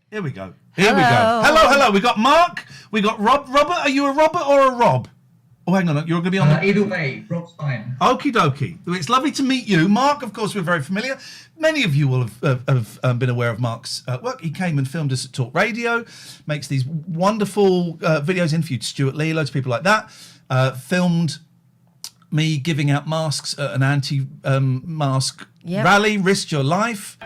Here we go. Hello. We got Mark. We got Rob. Robert, are you a Robert or a Rob? Oh, hang on. You're going to be on Either way, Rob's fine. Okie dokie. It's lovely to meet you. Mark, of course, we're very familiar. Many of you will have been aware of Mark's work. He came and filmed us at Talk Radio, makes these wonderful videos, interviewed Stuart Lee, loads of people like that, filmed me giving out masks at an anti-mask rally, Risk Your Life.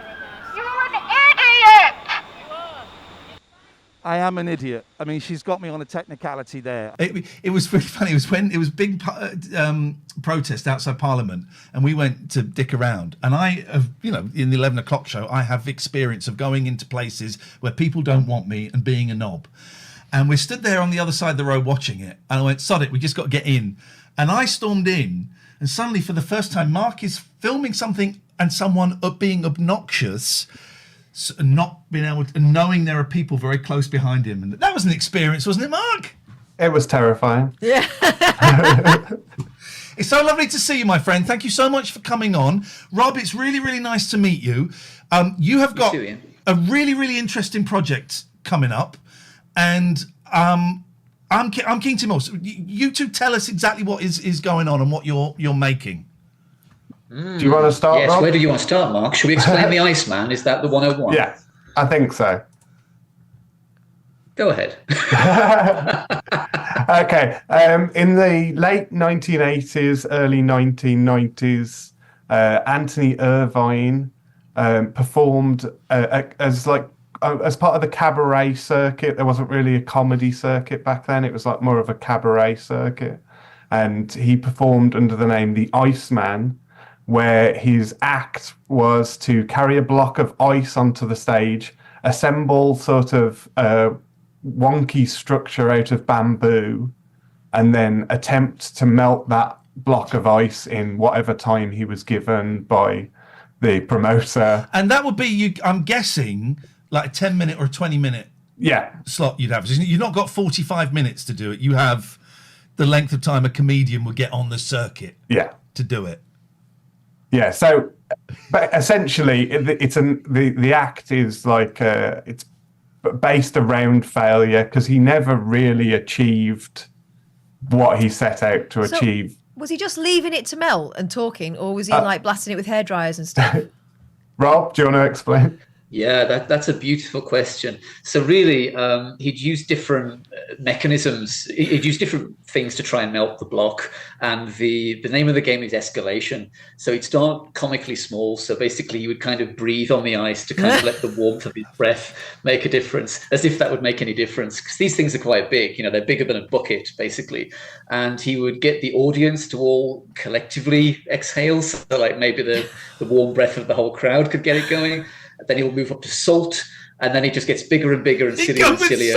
I am an idiot. I mean, she's got me on a technicality there. It was really funny. It was when it was big protest outside Parliament, and we went to dick around. And I have, in the 11 o'clock show, I have experience of going into places where people don't want me and being a knob. And we stood there on the other side of the road watching it, and I went, sod it, we just got to get in. And I stormed in, and suddenly, for the first time, Mark is filming something and someone being obnoxious. Not being able to, and knowing there are people very close behind him, and that was an experience, wasn't it, Mark? It was terrifying. Yeah. It's so lovely to see you, my friend. Thank you so much for coming on, Rob. It's really, really nice to meet you. You have got a really, really interesting project coming up, and I'm keen to know. So you two tell us exactly what is going on and what you're making. Do you want to start, Yes, Rob? Where do you want to start, Mark? Should we explain the Iceman? Is that the 101? Yeah, I think so. Go ahead. Okay. In the late 1980s, early 1990s, Anthony Irvine performed as part of the cabaret circuit. There wasn't really a comedy circuit back then. It was like more of a cabaret circuit. And he performed under the name The Iceman, where his act was to carry a block of ice onto the stage, assemble sort of a wonky structure out of bamboo, and then attempt to melt that block of ice in whatever time he was given by the promoter. And that would be, I'm guessing, like a 10-minute or a 20-minute slot you'd have. You've not got 45 minutes to do it. You have the length of time a comedian would get on the circuit to do it. Yeah, so but essentially, the act is like it's based around failure because he never really achieved what he set out to achieve. Was he just leaving it to melt and talking, or was he like blasting it with hairdryers and stuff? Rob, do you want to explain? Yeah, that's a beautiful question. So really, he'd use different mechanisms. He'd use different things to try and melt the block. And the name of the game is escalation. So he'd start comically small. So basically, you would kind of breathe on the ice to kind of let the warmth of his breath make a difference, as if that would make any difference. Because these things are quite big. They're bigger than a bucket, basically. And he would get the audience to all collectively exhale. So like maybe the warm breath of the whole crowd could get it going. Then he'll move up to salt, and then he just gets bigger and bigger and sillier and sillier.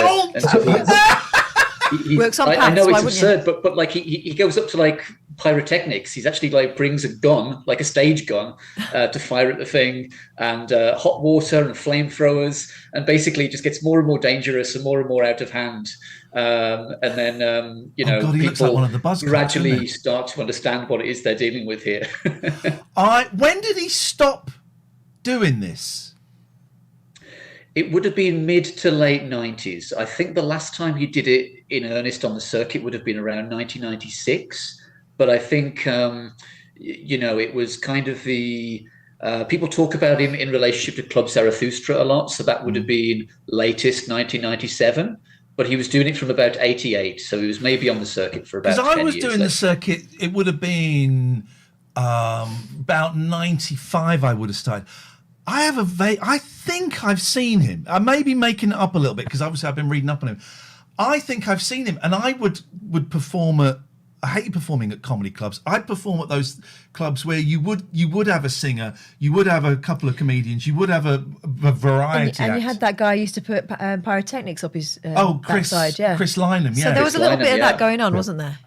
Works on I know pants, it's absurd, but like he goes up to like pyrotechnics. He's actually like brings a gun, like a stage gun, to fire at the thing, and hot water and flamethrowers, and basically just gets more and more dangerous and more out of hand. And then people like gradually start to understand what it is they're dealing with here. When did he stop doing this? It would have been mid to late 90s. I think the last time he did it in earnest on the circuit would have been around 1996. But I think, it was kind of the... people talk about him in relationship to Club Zarathustra a lot. So that would have been latest 1997. But he was doing it from about 88. So he was maybe on the circuit for about 10 years. Because I was doing the circuit, it would have been about 95 I would have started. I think I've seen him. I may be making it up a little bit because obviously I've been reading up on him. I think I've seen him, and I would perform at. I hate performing at comedy clubs. I'd perform at those clubs where you would have a singer, you would have a couple of comedians, you would have a variety. And you had that guy who used to put pyrotechnics up his Chris Lynham. Yeah, so there was a little bit of that going on, wasn't there?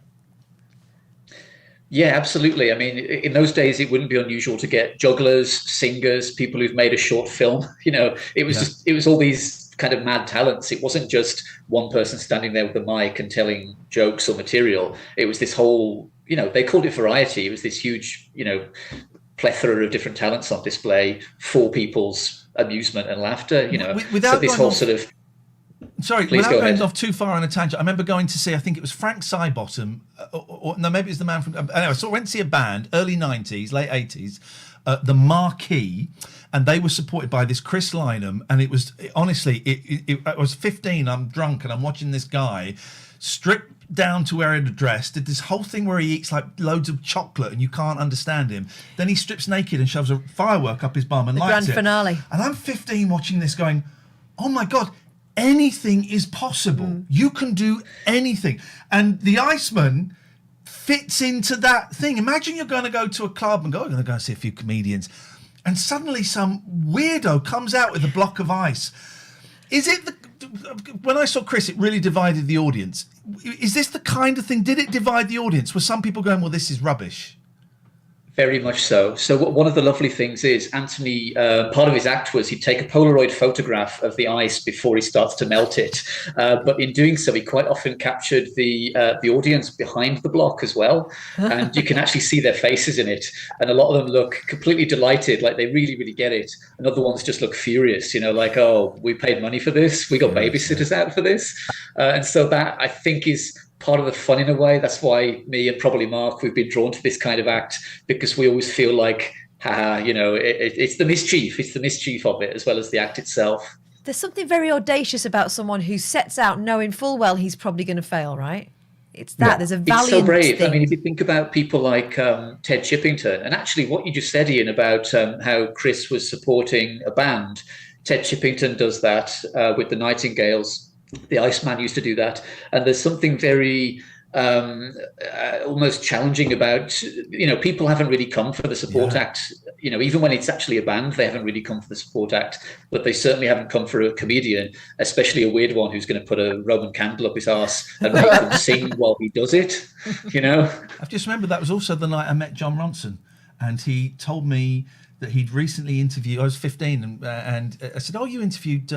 Yeah, absolutely. I mean, in those days, it wouldn't be unusual to get jugglers, singers, people who've made a short film. It was all these kind of mad talents. It wasn't just one person standing there with a mic and telling jokes or material. It was this whole, they called it variety. It was this huge, plethora of different talents on display for people's amusement and laughter, you know. Without so this going whole off- sort of Sorry, Please without go going ahead. off too far on a tangent, I remember going to see, I think it was Frank Sidebottom, or no, maybe it was the man from, anyway, I went to see a band, early 90s, late 80s, the Marquee, and they were supported by this Chris Lynham, and it was, honestly, I was 15, I'm drunk, and I'm watching this guy stripped down to wearing a dress, did this whole thing where he eats like loads of chocolate and you can't understand him. Then he strips naked and shoves a firework up his bum and lights grand it. finale. And I'm 15 watching this going, oh my God, anything is possible. You can do anything. And the Iceman fits into that thing. Imagine you're going to go to a club and go, I'm going to go and see a few comedians. And suddenly some weirdo comes out with a block of ice. Is it when I saw Chris, it really divided the audience. Is this the kind of thing? Did it divide the audience? Were some people going, well, this is rubbish? Very much so. So one of the lovely things is Anthony, part of his act was he'd take a Polaroid photograph of the ice before he starts to melt it. But in doing so, he quite often captured the audience behind the block as well. And you can actually see their faces in it. And a lot of them look completely delighted, like they really, really get it. And other ones just look furious, you know, like, oh, we paid money for this. We got babysitters out for this. And so that, I think, is part of the fun in a way. That's why me and probably Mark, we've been drawn to this kind of act, because we always feel like, you know, it's the mischief of it as well as the act itself. There's something very audacious about someone who sets out knowing full well he's probably going to fail, right? It's that. Yeah. There's a valiant It's so brave. thing. I mean, if you think about people like Ted Chippington, and actually what you just said, Ian, about how Chris was supporting a band, Ted Chippington does that with the Nightingales. The Iceman used to do that. And there's something very almost challenging about, you know, people haven't really come for the support act. You know, even when it's actually a band, they haven't really come for the support act, but they certainly haven't come for a comedian, especially a weird one who's going to put a Roman candle up his arse and make him sing while he does it, you know? I've just remembered that was also the night I met John Ronson, and he told me that he'd recently interviewed, I was 15, and I said, oh, you interviewed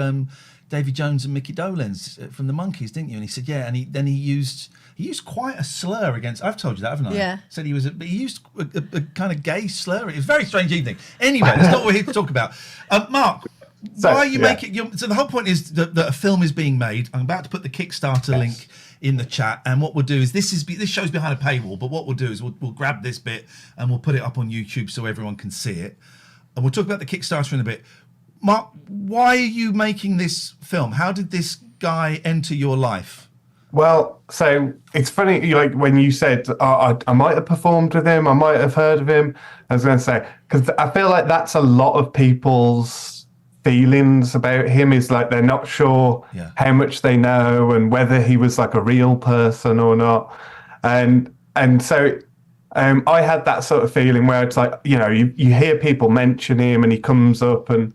Davy Jones and Mickey Dolenz from the Monkees, didn't you? And he said, yeah. And he used quite a slur against. I've told you that, haven't I? Yeah. Said he used a kind of gay slur. It was a very strange evening. Anyway, that's not what we're here to talk about. Mark, why are you making? So the whole point is that a film is being made. I'm about to put the Kickstarter link in the chat, and what we'll do is this show's behind a paywall. But what we'll do is we'll grab this bit and we'll put it up on YouTube so everyone can see it, and we'll talk about the Kickstarter in a bit. Mark, why are you making this film? How did this guy enter your life? Well, so it's funny, like when you said, I might have performed with him, I might have heard of him. I was going to say, because I feel like that's a lot of people's feelings about him, is like they're not sure how much they know and whether he was like a real person or not. And so I had that sort of feeling where it's like, you know, you hear people mention him and he comes up, and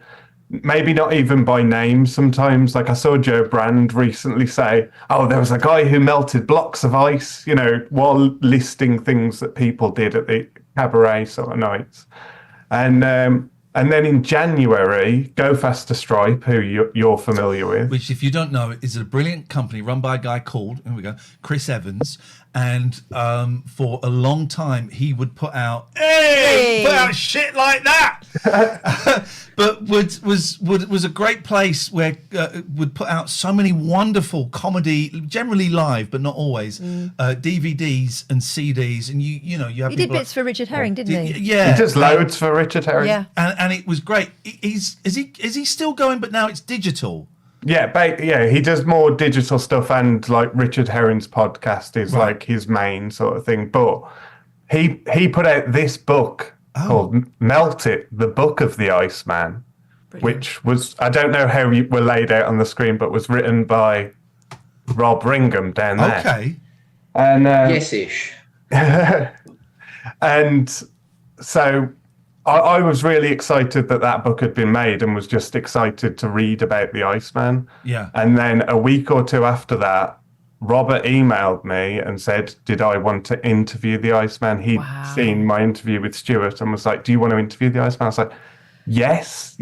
maybe not even by name sometimes. Like I saw Joe Brand recently say, oh, there was a guy who melted blocks of ice, you know, while listing things that people did at the cabaret sort of nights. And then in January, Go Faster Stripe, who you're familiar with. Which, if you don't know, is a brilliant company run by a guy called, here we go, Chris Evans. And for a long time, he would put out, put out shit like that. But was a great place where would put out so many wonderful comedy, generally live, but not always, DVDs and CDs. And you know, you have. He did bits for Richard Herring, didn't he? Yeah, he does loads for Richard Herring. Yeah, and it was great. Is he still going? But now it's digital. Yeah, he does more digital stuff, and like Richard Herring's podcast is like his main sort of thing. But he put out this book called Melt It, the Book of the Iceman, which was, I don't know how you were laid out on the screen, but was written by Rob Wringham down there. Okay. And yes-ish. And so I was really excited that book had been made, and was just excited to read about the Iceman. Yeah. And then a week or two after that, Robert emailed me and said, did I want to interview the Iceman? He'd seen my interview with Stuart and was like, do you want to interview the Iceman? I was like, yes,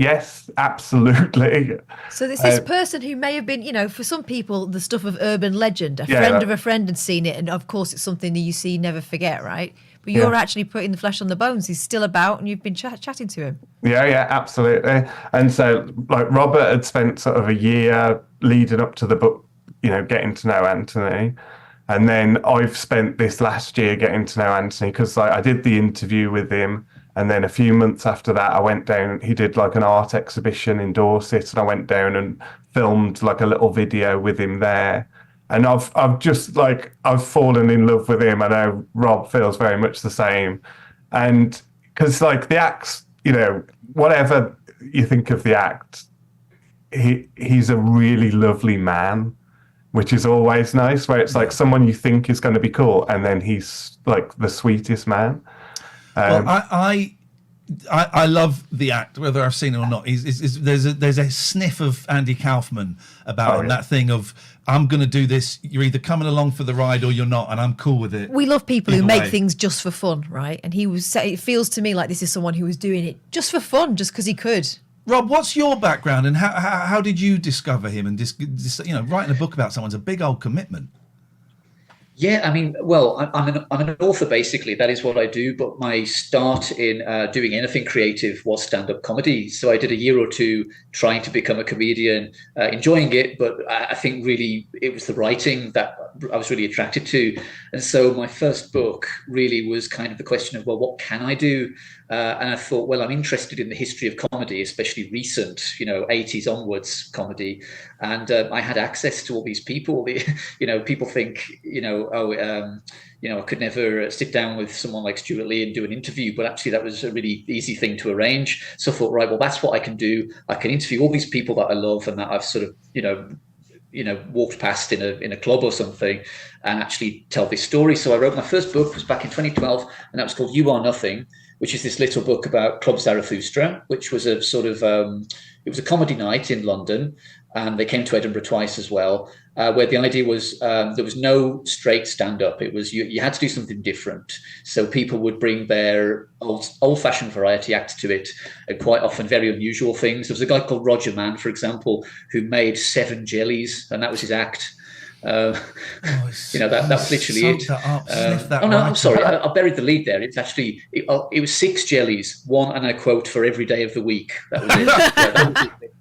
absolutely. So there's this person who may have been, you know, for some people, the stuff of urban legend. A friend of a friend had seen it, and of course it's something that you see, never forget, right? but you're actually putting the flesh on the bones. He's still about, and you've been chatting to him. Yeah, absolutely. And so, like, Robert had spent sort of a year leading up to the book, getting to know Anthony. And then I've spent this last year getting to know Anthony because I did the interview with him. And then a few months after that, I went down, he did like an art exhibition in Dorset, and I went down and filmed like a little video with him there. And I've just I've fallen in love with him. I know Rob feels very much the same. And because like the acts, whatever you think of the act, he's a really lovely man, which is always nice, where it's like someone you think is going to be cool, and then he's like the sweetest man. Well, I love the act, whether I've seen it or not. There's a sniff of Andy Kaufman about him, that thing of, I'm going to do this, you're either coming along for the ride or you're not, and I'm cool with it. We love people who make things just for fun, right? And it feels to me like this is someone who was doing it just for fun, just because he could. Rob, what's your background, and how did you discover him? And writing a book about someone's a big old commitment. Yeah, I mean, well, I'm an author, basically. That is what I do. But my start in doing anything creative was stand-up comedy. So I did a year or two trying to become a comedian, enjoying it. But I think really it was the writing that I was really attracted to. And so my first book really was kind of the question of, well, what can I do? And I thought, well, I'm interested in the history of comedy, especially recent, 80s onwards comedy. And I had access to all these people. People think, I could never sit down with someone like Stuart Lee and do an interview, but actually that was a really easy thing to arrange. So I thought, right, well, that's what I can do. I can interview all these people that I love and that I've sort of, walked past in a club or something, and actually tell this story. So I wrote my first book, was back in 2012, and that was called You Are Nothing, which is this little book about Club Zarathustra, which was a sort of, it was a comedy night in London, and they came to Edinburgh twice as well, where the idea was there was no straight stand-up. It was you had to do something different. So people would bring their old-fashioned variety act to it, and quite often very unusual things. There was a guy called Roger Mann, for example, who made 7 jellies, and that was his act. That was literally it. I'm sorry, I buried the lead there. It's actually it was 6 jellies, one, and I quote, for every day of the week. That was it. That was it.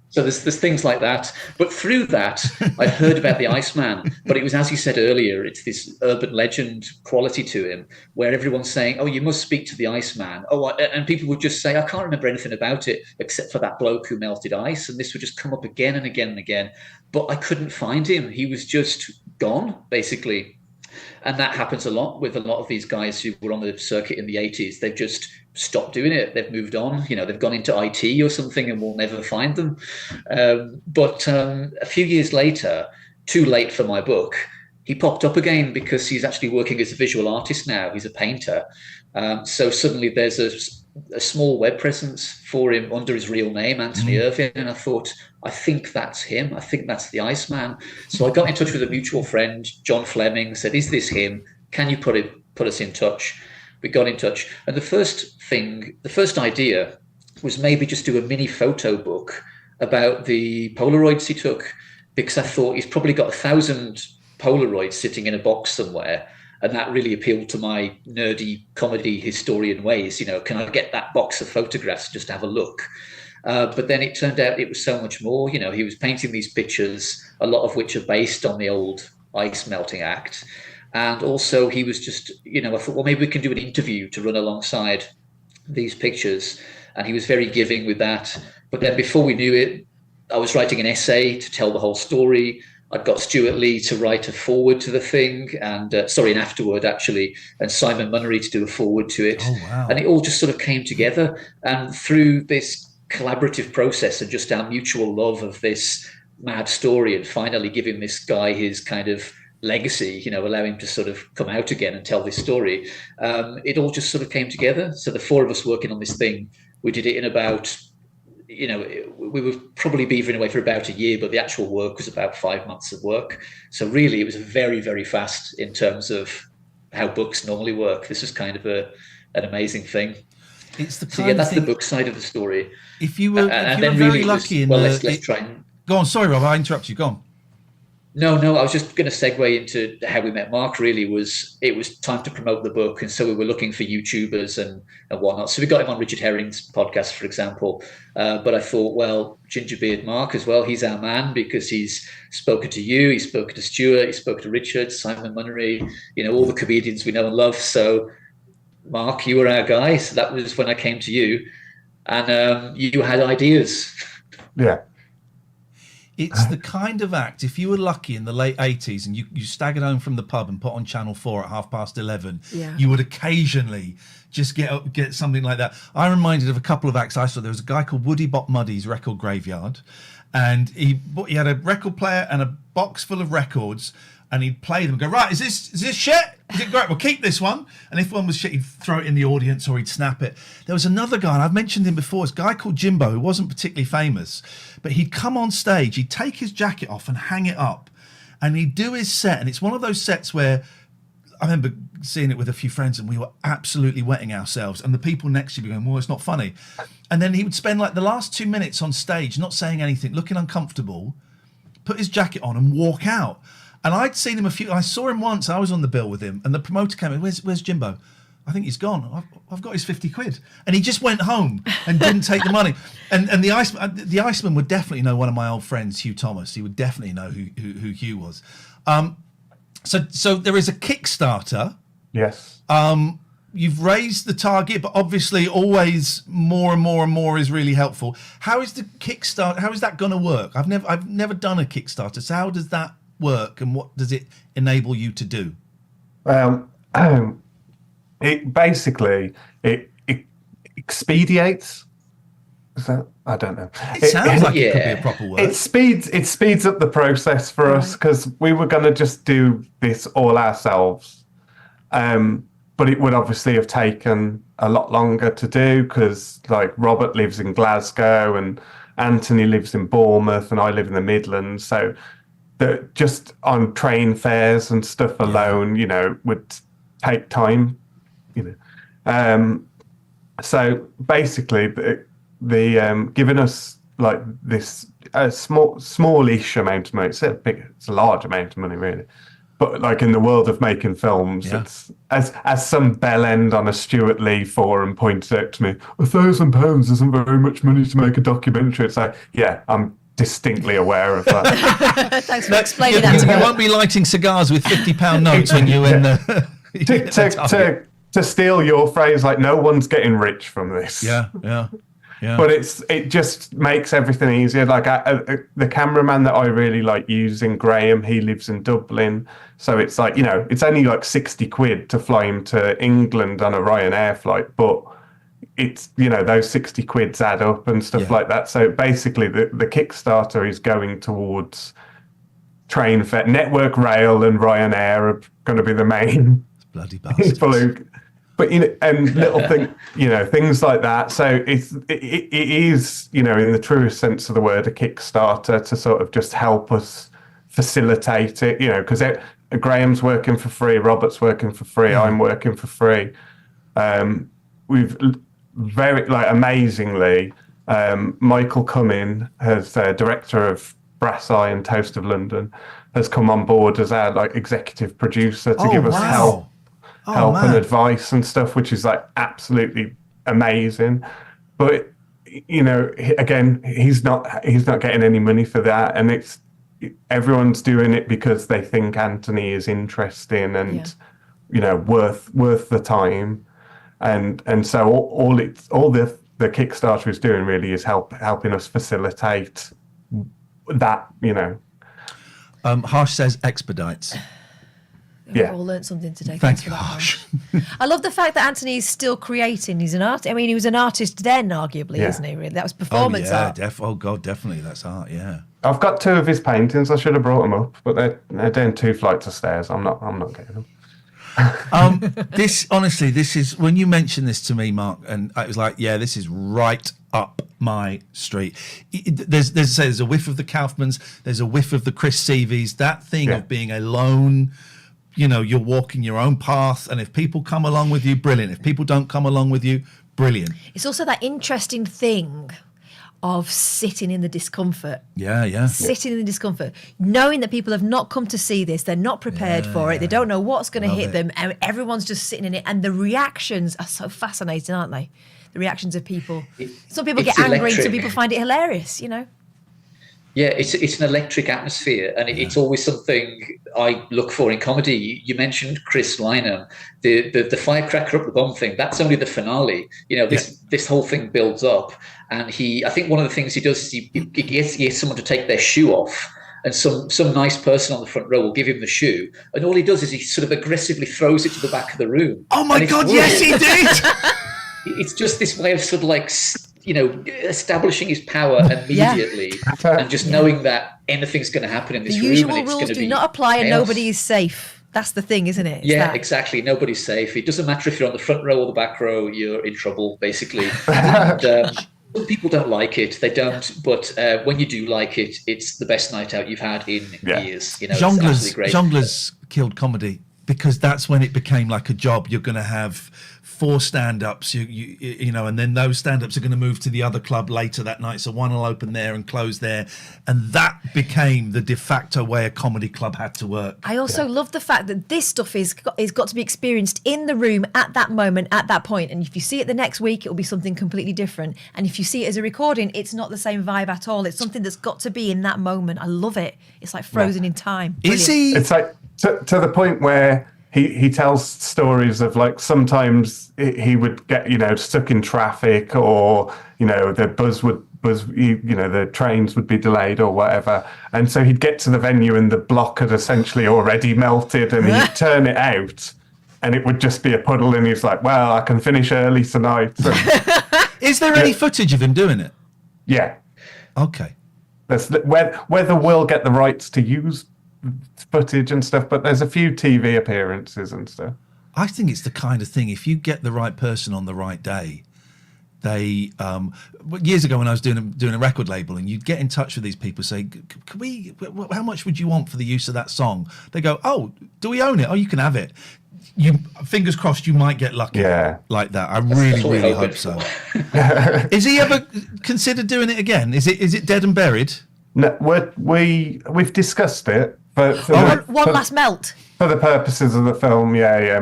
So there's things like that. But through that, I heard about the Iceman. But it was, as you said earlier, it's this urban legend quality to him, where everyone's saying, oh, you must speak to the Iceman. And people would just say, I can't remember anything about it except for that bloke who melted ice. And this would just come up again and again and again. But I couldn't find him. He was just gone, basically. And that happens a lot with a lot of these guys who were on the circuit in the 80s. They've just stopped doing it. They've moved on. They've gone into IT or something, and we'll never find them. But a few years later, too late for my book, he popped up again because he's actually working as a visual artist now. He's a painter. So suddenly there's a small web presence for him under his real name, Anthony Irvine. And I thought, I think that's him. I think that's the Iceman. So I got in touch with a mutual friend, John Fleming, said, is this him? Can you put us in touch? We got in touch. And the first idea was maybe just do a mini photo book about the Polaroids he took, because I thought he's probably got 1,000 Polaroids sitting in a box somewhere. And that really appealed to my nerdy comedy historian ways. Can I get that box of photographs just to have a look? But then it turned out it was so much more. He was painting these pictures, a lot of which are based on the old ice melting act. And also he was just, I thought, well, maybe we can do an interview to run alongside these pictures. And he was very giving with that. But then before we knew it, I was writing an essay to tell the whole story. I'd got Stuart Lee to write a foreword to the thing, and an afterword, actually, and Simon Munnery to do a foreword to it. Oh, wow. And it all just sort of came together. And through this collaborative process and just our mutual love of this mad story, and finally giving this guy his kind of legacy, allow him to sort of come out again and tell this story, it all just sort of came together. So the 4 of us working on this thing, we did it in about, we were probably beavering away for about a year, but the actual work was about 5 months of work. So really it was very, very fast in terms of how books normally work. This is kind of an amazing thing. It's the kind that's the book side of the story. If you were very lucky let's try and... Go on, sorry, Rob, I interrupt you. Go on. No, I was just going to segue into how we met Mark. Really, it was time to promote the book, and so we were looking for YouTubers and whatnot. So we got him on Richard Herring's podcast, for example. But I thought, well, GingerBeardMark as well. He's our man because he's spoken to you, he's spoken to Stuart, he's spoken to Richard, Simon Munnery, all the comedians we know and love. So, Mark, you were our guy. So that was when I came to you, and you had ideas. Yeah. It's the kind of act, if you were lucky in the late 80s and you staggered home from the pub and put on Channel 4 at 11:30, you would occasionally just get something like that. I'm reminded of a couple of acts I saw. There was a guy called Woody Bop Muddy's Record Graveyard, and he had a record player and a box full of records, and he'd play them and go, right, is this shit? Is it great? Well, keep this one. And if one was shit, he'd throw it in the audience or he'd snap it. There was another guy, and I've mentioned him before, this guy called Jimbo, who wasn't particularly famous, but he'd come on stage, he'd take his jacket off and hang it up, and he'd do his set. And it's one of those sets where I remember seeing it with a few friends and we were absolutely wetting ourselves, and the people next to you were going, well, it's not funny. And then he would spend like the last 2 minutes on stage not saying anything, looking uncomfortable, put his jacket on and walk out. And I'd seen him I saw him once, I was on the bill with him, and the promoter came in, where's Jimbo? I think he's gone. I've got his 50 quid. And he just went home and didn't take the money. And the Iceman would definitely know one of my old friends, Hugh Thomas. He would definitely know who Hugh was. So there is a Kickstarter. Yes. You've raised the target, but obviously always more and more and more is really helpful. How is the Kickstarter, how is that going to work? I've never done a Kickstarter. So how does that work, and what does it enable you to do? It basically expediates. Is that? I don't know. It sounds like it could be a proper word. It speeds up the process for us, because we were going to just do this all ourselves, but it would obviously have taken a lot longer to do, because like Robert lives in Glasgow and Anthony lives in Bournemouth and I live in the Midlands, so just on train fares and stuff alone, would take time, So basically, the giving us like this smallish amount of money. It's a large amount of money, really. But like in the world of making films, it's as some bell end on a Stuart Lee forum pointed out to me, £1,000 isn't very much money to make a documentary. It's like, yeah, I'm distinctly aware of that. Thanks for explaining that to me. You won't be lighting cigars with £50 notes when you in the... To steal your phrase, like, no one's getting rich from this. Yeah. But it just makes everything easier. Like the cameraman that I really like using, Graham, he lives in Dublin. So it's like, it's only like 60 quid to fly him to England on a Ryanair flight. But it's, those 60 quids add up and stuff like that. So basically the Kickstarter is going towards train fare. Network Rail and Ryanair are going to be the main bloody bastards. But and little things like that. So it is, in the truest sense of the word, a Kickstarter to sort of just help us facilitate it. Because Graham's working for free, Robert's working for free, I'm working for free. We've very amazingly, Michael Cumming, as director of Brass Eye and Toast of London, has come on board as our executive producer to give us help and advice and stuff, which is absolutely amazing. But again, he's not getting any money for that, and everyone's doing it because they think Anthony is interesting and worth the time, and so all the Kickstarter is doing really is helping us facilitate that. Harsh says expedites. We've all learned something today. Thank you, Harsh. I love the fact that Anthony is still creating. He's an artist. I mean, he was an artist then, arguably, isn't he? Really, that was performance art. Definitely, that's art. Yeah. I've got 2 of his paintings. I should have brought them up, but they're down 2 flights of stairs. I'm not getting them. This is when you mentioned this to me, Mark, and I was like, yeah, this is right up my street. There's a whiff of the Kaufmans, there's a whiff of the Chris Seavies, that thing of being alone. You're walking your own path, and if people come along with you, brilliant. If people don't come along with you, brilliant. It's also that interesting thing of sitting in the discomfort. Yeah. Sitting in the discomfort, knowing that people have not come to see this, they're not prepared for it, they don't know what's going to hit them, and everyone's just sitting in it. And the reactions are so fascinating, aren't they? The reactions of people. Some people get angry, some people find it hilarious, you know? Yeah, it's an electric atmosphere, and it's always something I look for in comedy. You mentioned Chris Wringham, the firecracker up the bum thing. That's only the finale. You know, this whole thing builds up, and I think one of the things he does is he gets someone to take their shoe off, and some nice person on the front row will give him the shoe, and all he does is he sort of aggressively throws it to the back of the room. Oh my God! Yes, he did. It's just this way of sort of like, you know, establishing his power immediately, and just knowing that anything's going to happen in this room. The usual and it's rules do not apply, chaos. And nobody is safe. That's the thing, isn't it? Exactly. Nobody's safe. It doesn't matter if you're on the front row or the back row. You're in trouble, basically. And some people don't like it. They don't. But when you do like it, it's the best night out you've had in years. You know, Jongleurs killed comedy, because that's when it became like a job. You're going to have 4 stand-ups, you know, and then those stand-ups are going to move to the other club later that night. So one will open there and close there, and that became the de facto way a comedy club had to work. I also love the fact that this stuff is got to be experienced in the room at that moment, at that point. And if you see it the next week, it'll be something completely different. And if you see it as a recording, it's not the same vibe at all. It's something that's got to be in that moment. I love it. It's like frozen in time. Brilliant. It's like to the point where he tells stories of, like, sometimes he would get, you know, stuck in traffic, or, you know, the the trains would be delayed or whatever, and so he'd get to the venue and the block had essentially already melted, and he'd turn it out and it would just be a puddle, and he's like, well, I can finish early tonight. Is there any footage of him doing it? Yeah. Okay. Whether we'll get the rights to use footage and stuff, but there's a few TV appearances and stuff. I think it's the kind of thing, if you get the right person on the right day, they years ago when I was doing a record label, and you'd get in touch with these people, say, how much would you want for the use of that song? They go, oh, do we own it? Oh, you can have it. You, fingers crossed, you might get lucky like that. I really hope so. Is he ever considered doing it again? Is it dead and buried? No, we've discussed it. One last melt. For the purposes of the film,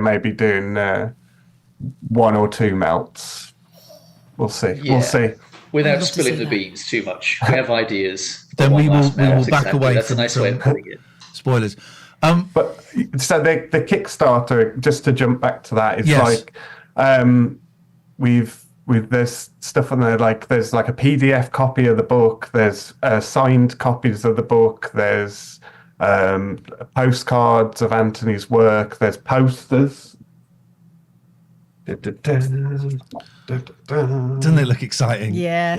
maybe doing 1 or 2 melts. We'll see. Yeah. We'll see. Without spilling the beans too much. We have ideas. Then we will back away That's from a nice way of putting it. Spoilers. But so the Kickstarter, just to jump back to that, is like there's stuff on there, like there's like a PDF copy of the book, there's signed copies of the book, there's postcards of Anthony's work, there's posters. Doesn't it look exciting? Yes.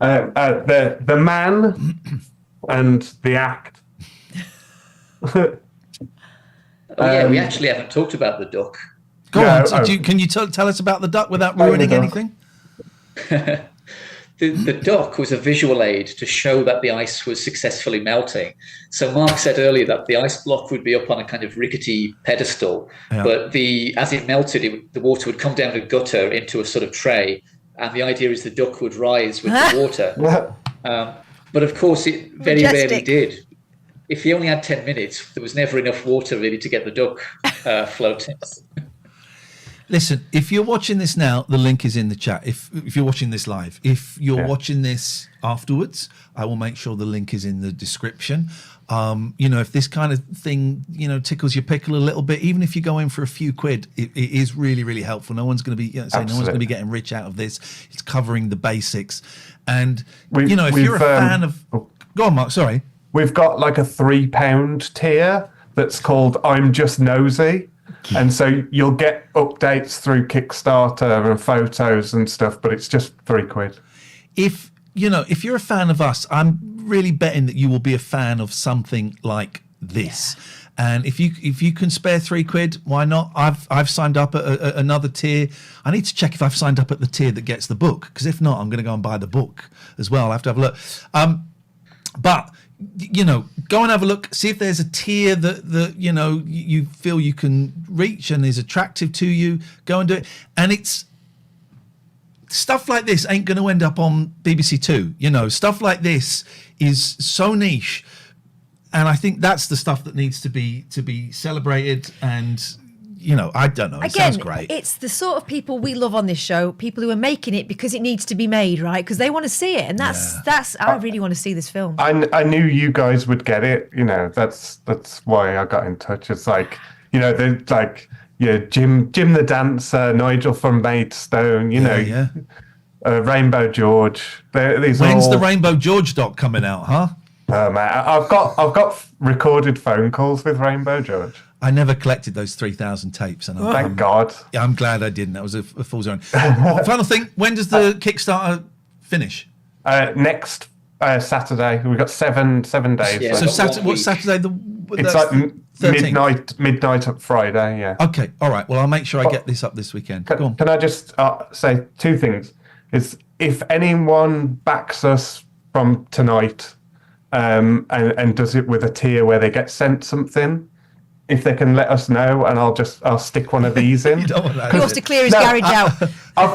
The man and the act. We actually haven't talked about the duck. Go on. Can you tell us about the duck without ruining anything? The duck was a visual aid to show that the ice was successfully melting. So Mark said earlier that the ice block would be up on a kind of rickety pedestal, but as it melted, the water would come down a gutter into a sort of tray, and the idea is the duck would rise with the water. But of course, it very rarely did. If he only had 10 minutes, there was never enough water really to get the duck floating. Listen, if you're watching this now, the link is in the chat. If you're watching this live, if you're watching this afterwards, I will make sure the link is in the description. If this kind of thing, tickles your pickle a little bit, even if you go in for a few quid, it is really, really helpful. No one's going to be no one's going to be getting rich out of this. It's covering the basics. And if you're a fan of, go on, Mark. Sorry, we've got like a £3 tier that's called "I'm Just Nosy." And so you'll get updates through Kickstarter and photos and stuff, but it's just £3. If you're a fan of us, I'm really betting that you will be a fan of something like this. And if you can spare £3, why not? I've signed up at another tier. I need to check if I've signed up at the tier that gets the book, because if not, I'm going to go and buy the book as well. I'll have to have a look. But go and have a look, see if there's a tier that you feel you can reach and is attractive to you. Go and do it. And stuff like this ain't going to end up on BBC Two. You know, stuff like this is so niche, and I think that's the stuff that needs to be celebrated. And you know, I don't know. It sounds great. It's the sort of people we love on this show. People who are making it because it needs to be made, right? Because they want to see it, and that's. I really want to see this film. I knew you guys would get it. You know, that's why I got in touch. It's like, you know, they're like, yeah, Jim the Dancer, Nigel from Maidstone. You know, Rainbow George. When's the Rainbow George doc coming out, huh? Oh man, I've got recorded phone calls with Rainbow George. I never collected those 3,000 tapes, and Thank God. Yeah, I'm glad I didn't. That was a fool's errand. Final thing: when does the Kickstarter finish? Next Saturday. We've got seven days. Yeah, So what's Saturday? It's like 13th? midnight up Friday. Yeah. Okay. All right. Well, I'll make sure I get this up this weekend. Go on. Can I just say two things? Is if anyone backs us from tonight, and does it with a tier where they get sent something, if they can let us know, and I'll stick one of these in. You don't want that, He wants to clear his garage out. I've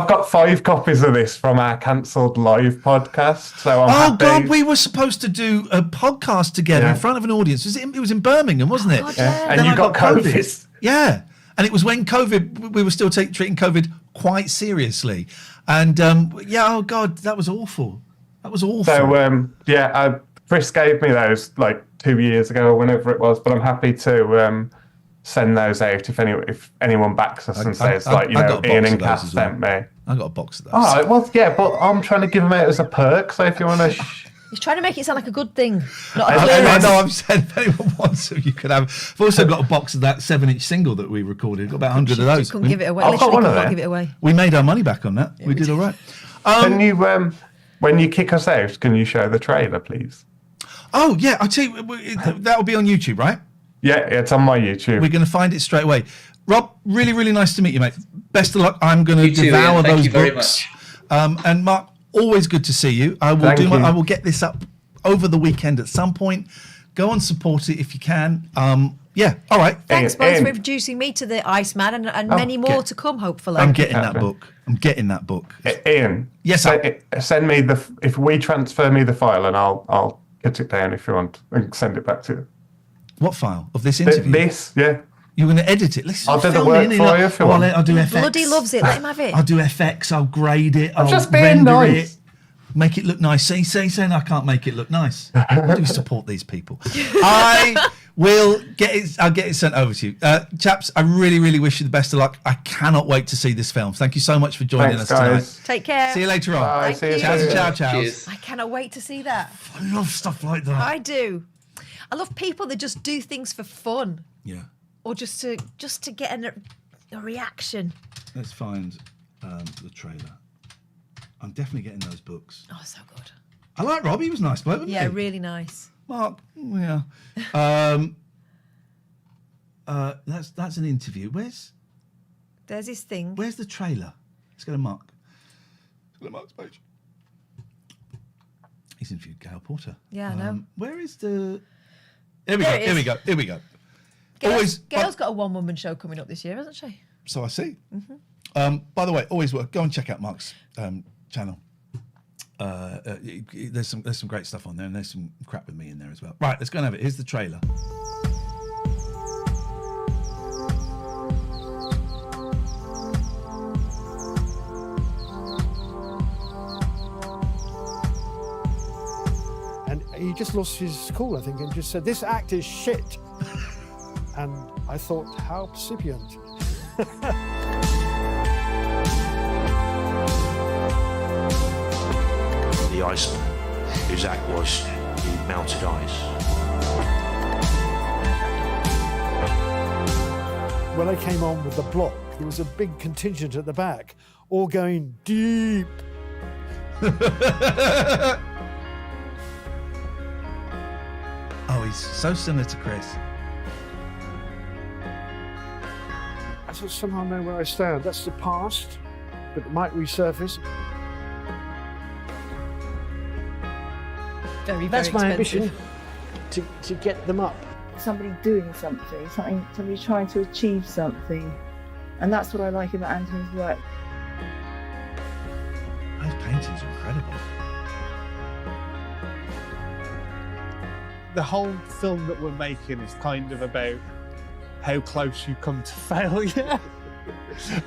got 5 copies of this from our cancelled live podcast. So I'm happy. God, we were supposed to do a podcast together in front of an audience. It was in Birmingham, wasn't it? God, yeah. And Then you I got COVID. Yeah, and it was when COVID. We were still treating COVID quite seriously, and oh God, that was awful. That was awful. So Chris gave me those like 2 years ago or whenever it was, but I'm happy to send those out if anyone backs us and says Ian and Kath sent me. I got a box of those. All right, well, yeah, but I'm trying to give them out as a perk. So if you want to, He's trying to make it sound like a good thing, not a I clearance. know. I'm saying if anyone wants them, you could have. I've also got a box of that 7-inch single that we recorded. Got about 100 of those. Couldn't give it away. I've got one of Literally them. give it away. We made our money back on that. we did all right. can you when you kick us out, can you show the trailer, please? Oh yeah, I'll tell you. That'll be on YouTube, right? Yeah, it's on my YouTube. We're going to find it straight away. Rob, really, really nice to meet you, mate. Best of luck. I'm going to You too, devour Ian. Thank those you very books. much. And Mark, always good to see you. I will Thank you. I will get this up over the weekend at some point. Go and support it if you can. Yeah, all right. Thanks both Ian. for introducing me to the Iceman and many more to come, hopefully. I'm getting that book. Ian. Yes, send me if we transfer me the file, and I'll get it down if you want and send it back to you. What file of this interview? This, yeah. You're going to edit it. Listen, I'll do the work for you if you want. I'll do FX. Bloody loves it. Let him have it. I'll do FX. I'll grade it. I'll just being render nice. it. Make it look nice. Saying I can't make it look nice. Why do we support these people? I will get it. I'll get it sent over to you, chaps. I really, really wish you the best of luck. I cannot wait to see this film. Thank you so much for joining us tonight. Take care. See you later on. Bye. Thank you. Ciao. Cheers. I cannot wait to see that. I love stuff like that. I do. I love people that just do things for fun Yeah. or just to get a reaction. Let's find the trailer. I'm definitely getting those books. Oh, so good. I like Rob. He was nice, bloke, wasn't Yeah, he? really nice. Mark, yeah. That's an interview. Where's There's his thing. the trailer? Let's go to Mark. Let's go to Mark's page. He's interviewed Gail Porter. Yeah, I know. Where is the? Here we There go. it Here we go. Always. Gail's got a one-woman show coming up this year, hasn't she? So I see. Mm-hmm. By the way, always work. Go and check out Mark's channel. There's some great stuff on there, and there's some crap with me in there as well. Right, let's go and have it. Here's the trailer. And he just lost his cool, I think, and just said, "This act is shit." And I thought, how precipient. The Iceman, whose act was he melted ice. When I came on with the block, there was a big contingent at the back, all going deep. Oh, he's so similar to Chris. I sort of somehow know where I stand. That's the past, but it might resurface. Very, That's very my expensive. ambition, to get them up. Somebody doing something, somebody trying to achieve something. And that's what I like about Anthony's work. painting's incredible. The whole film that we're making is kind of about how close you come to failure.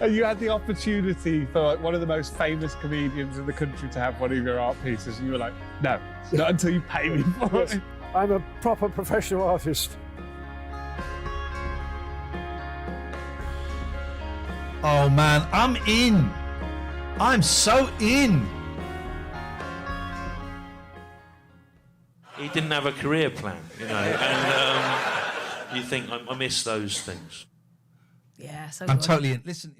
And you had the opportunity for like one of the most famous comedians in the country to have one of your art pieces, and you were like, no, not until you pay me for it. I'm a proper professional artist. Oh man, I'm in. I'm so in. He didn't have a career plan, you know, and you think, I miss those things. Yeah, so I'm good. totally in. Listen.